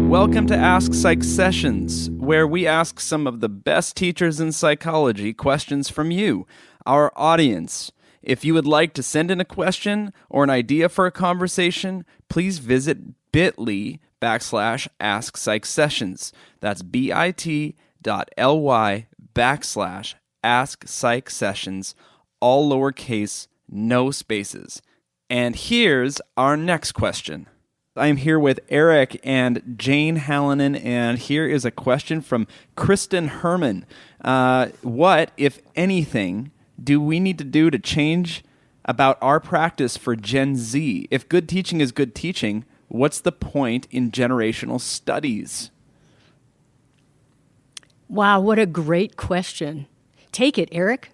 Welcome to AskPsychSessions, where we ask some of the best teachers in psychology questions from you, our audience. If you would like to send in a question or an idea for a conversation, please visit bit.ly/AskPsychSessions. That's bit.ly/AskPsychSessions, all lowercase, no spaces. And here's our next question. I am here with Eric and Jane Halonen, and here is a question from Kristen Herman. What, if anything, do we need to do to change about our practice for Gen Z? If good teaching is good teaching, what's the point in generational studies? Wow, what a great question. Take it, Eric.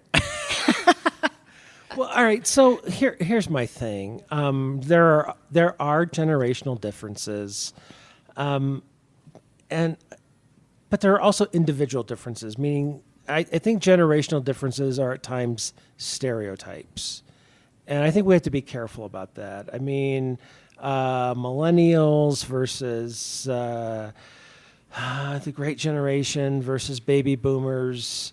Well, all right. So here's my thing. There are generational differences, but there are also individual differences. Meaning, I think generational differences are at times stereotypes, and I think we have to be careful about that. I mean, millennials versus the Great Generation versus baby boomers.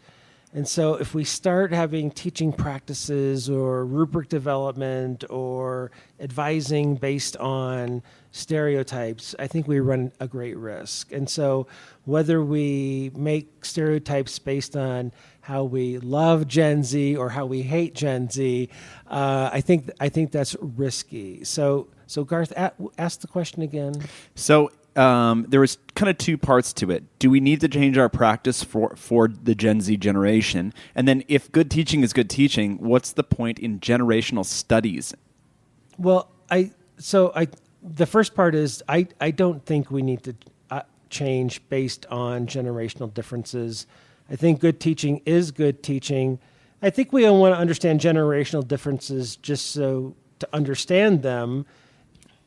And so if we start having teaching practices or rubric development or advising based on stereotypes, I think we run a great risk. And so whether we make stereotypes based on how we love Gen Z or how we hate Gen Z, I think that's risky. So Garth, ask the question again. So there was kind of two parts to it. Do we need to change our practice for the Gen Z generation? And then if good teaching is good teaching, what's the point in generational studies? Well, the first part is I don't think we need to change based on generational differences. I think good teaching is good teaching. I think we want to understand generational differences just so to understand them.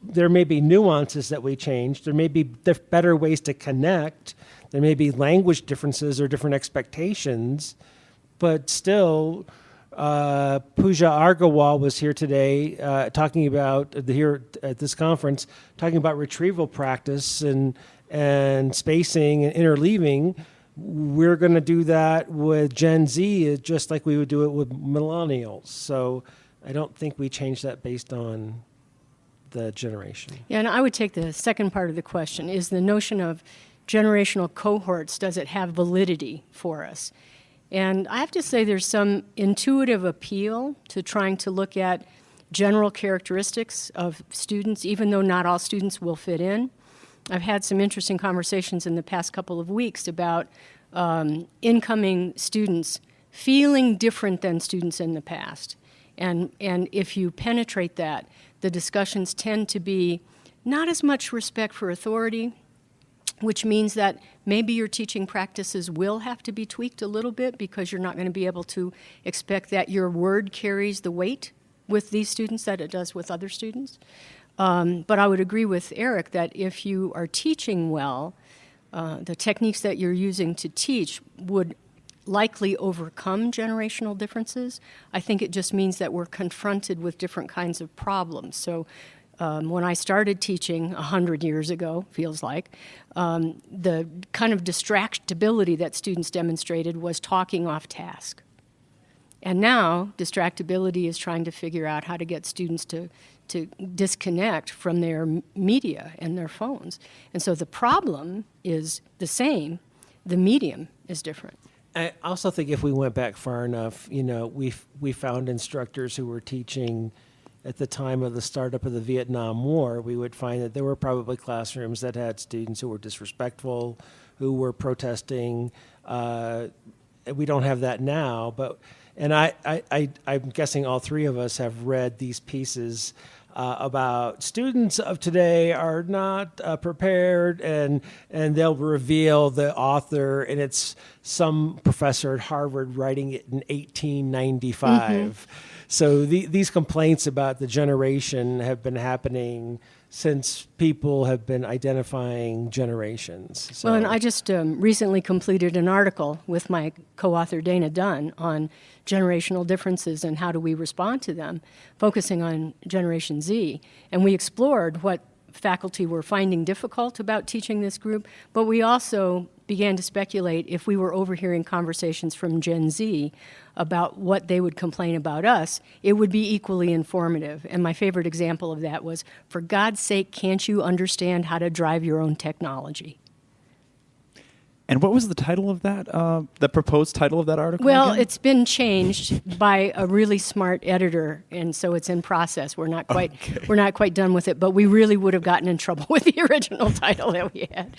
There may be nuances that we change. There may be better ways to connect. There may be language differences or different expectations. But still, Pooja Argawal was here today talking about, here at this conference, talking about retrieval practice and spacing and interleaving. We're going to do that with Gen Z just like we would do it with millennials. So I don't think we change that based on the generation. Yeah, and I would take the second part of the question, is the notion of generational cohorts, does it have validity for us? And I have to say there's some intuitive appeal to trying to look at general characteristics of students, even though not all students will fit in. I've had some interesting conversations in the past couple of weeks about incoming students feeling different than students in the past. And if you penetrate that, the discussions tend to be not as much respect for authority, which means that maybe your teaching practices will have to be tweaked a little bit because you're not going to be able to expect that your word carries the weight with these students that it does with other students. But I would agree with Eric that if you are teaching well, the techniques that you're using to teach would likely overcome generational differences. I think it just means that we're confronted with different kinds of problems. So when I started teaching 100 years ago, feels like, the kind of distractibility that students demonstrated was talking off task. And now distractibility is trying to figure out how to get students to disconnect from their media and their phones. And so the problem is the same, the medium is different. I also think if we went back far enough, we found instructors who were teaching at the time of the startup of the Vietnam War. We would find that there were probably classrooms that had students who were disrespectful, who were protesting. We don't have that now, and I'm guessing all three of us have read these pieces about students of today are not prepared, and they'll reveal the author, and it's some professor at Harvard writing it in 1895. Mm-hmm. So these complaints about the generation have been happening since people have been identifying generations. So. Well, and I just recently completed an article with my co-author Dana Dunn on generational differences and how do we respond to them, focusing on Generation Z. And we explored what faculty were finding difficult about teaching this group, but we also began to speculate if we were overhearing conversations from Gen Z about what they would complain about us, it would be equally informative. And my favorite example of that was, for God's sake, can't you understand how to drive your own technology? And what was the title of that, the proposed title of that article? Well, again? it's been changed by a really smart editor, and so it's in process. We're not quite done with it, but we really would have gotten in trouble with the original title that we had.